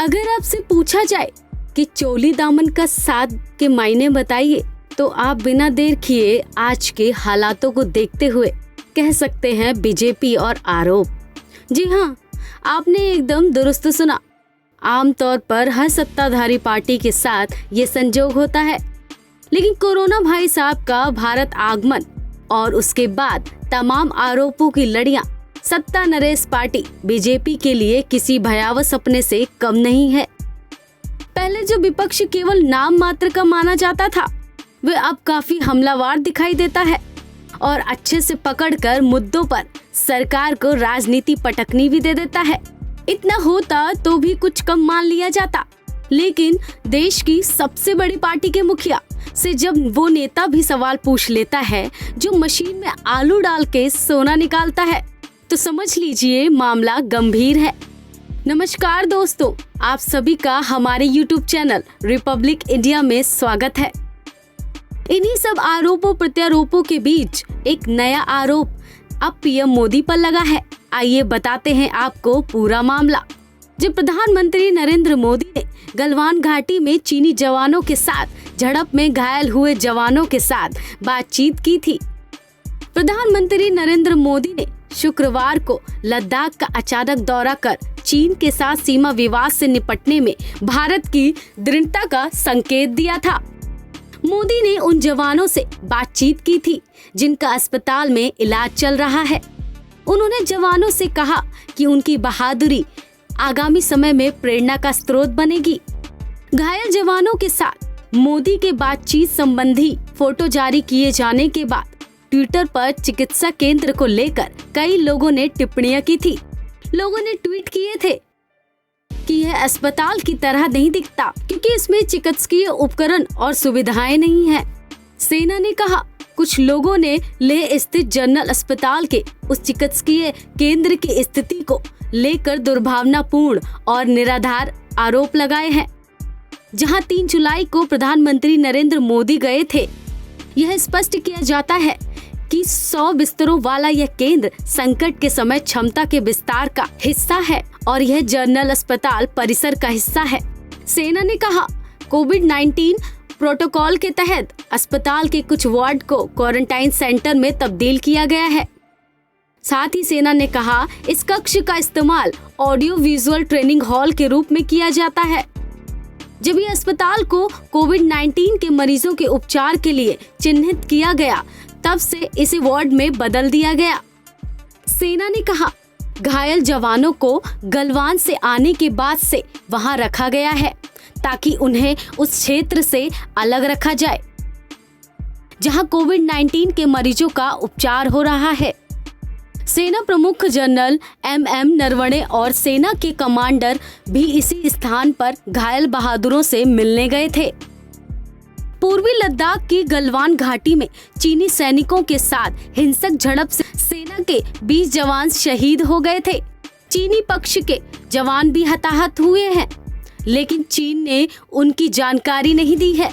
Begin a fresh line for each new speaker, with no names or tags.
अगर आपसे पूछा जाए कि चोली दामन का साथ के मायने बताइए, तो आप बिना देर किए आज के हालातों को देखते हुए कह सकते हैं बीजेपी और आरोप। जी हाँ, आपने एकदम दुरुस्त सुना। आमतौर पर हर सत्ताधारी पार्टी के साथ ये संजोग होता है, लेकिन कोरोना भाई साहब का भारत आगमन और उसके बाद तमाम आरोपों की लड़ियां सत्ता नरेश पार्टी बीजेपी के लिए किसी भयावह सपने से कम नहीं है। पहले जो विपक्ष केवल नाम मात्र का माना जाता था, वह अब काफी हमलावर दिखाई देता है और अच्छे से पकड़कर मुद्दों पर सरकार को राजनीति पटकनी भी दे देता है। इतना होता तो भी कुछ कम मान लिया जाता, लेकिन देश की सबसे बड़ी पार्टी के मुखिया से जब वो नेता भी सवाल पूछ लेता है जो मशीन में आलू डाल के सोना निकालता है, तो समझ लीजिए मामला गंभीर है। नमस्कार दोस्तों, आप सभी का हमारे YouTube चैनल रिपब्लिक इंडिया में स्वागत है। इन्हीं सब आरोपों प्रत्यारोपों के बीच एक नया आरोप अब पीएम मोदी पर लगा है। आइए बताते हैं आपको पूरा मामला। जब प्रधानमंत्री नरेंद्र मोदी ने गलवान घाटी में चीनी जवानों के साथ झड़प में घायल हुए जवानों के साथ बातचीत की थी। प्रधानमंत्री नरेंद्र मोदी ने शुक्रवार को लद्दाख का अचानक दौरा कर चीन के साथ सीमा विवाद से निपटने में भारत की दृढ़ता का संकेत दिया था। मोदी ने उन जवानों से बातचीत की थी जिनका अस्पताल में इलाज चल रहा है। उन्होंने जवानों से कहा कि उनकी बहादुरी आगामी समय में प्रेरणा का स्रोत बनेगी। घायल जवानों के साथ मोदी के बातचीत संबंधी फोटो जारी किए जाने के बाद ट्विटर पर चिकित्सा केंद्र को लेकर कई लोगों ने टिप्पणियां की थी। लोगों ने ट्वीट किए थे कि यह अस्पताल की तरह नहीं दिखता क्योंकि इसमें चिकित्सकीय उपकरण और सुविधाएं नहीं है। सेना ने कहा, कुछ लोगों ने लेह स्थित जनरल अस्पताल के उस चिकित्सकीय केंद्र की स्थिति को लेकर दुर्भावनापूर्ण और निराधार आरोप लगाए हैं। जहां 3 जुलाई को प्रधानमंत्री नरेंद्र मोदी गए थे, यह स्पष्ट किया जाता है कि 100 बिस्तरों वाला यह केंद्र संकट के समय क्षमता के विस्तार का हिस्सा है और यह जनरल अस्पताल परिसर का हिस्सा है। सेना ने कहा, कोविड-19 प्रोटोकॉल के तहत अस्पताल के कुछ वार्ड को क्वारंटाइन सेंटर में तब्दील किया गया है। साथ ही सेना ने कहा, इस कक्ष का इस्तेमाल ऑडियो विजुअल ट्रेनिंग हॉल के रूप में किया जाता है। जब ये अस्पताल को कोविड-19 के मरीजों के उपचार के लिए चिन्हित किया गया, तब से इसे वार्ड में बदल दिया गया। सेना ने कहा, घायल जवानों को गलवान से आने के बाद से वहां रखा गया है ताकि उन्हें उस क्षेत्र से अलग रखा जाए जहां कोविड-19 के मरीजों का उपचार हो रहा है। सेना प्रमुख जनरल MM नरवणे और सेना के कमांडर भी इसी स्थान पर घायल बहादुरों से मिलने गए थे। पूर्वी लद्दाख की गलवान घाटी में चीनी सैनिकों के साथ हिंसक झड़प से सेना के 20 जवान शहीद हो गए थे। चीनी पक्ष के जवान भी हताहत हुए हैं, लेकिन चीन ने उनकी जानकारी नहीं दी है।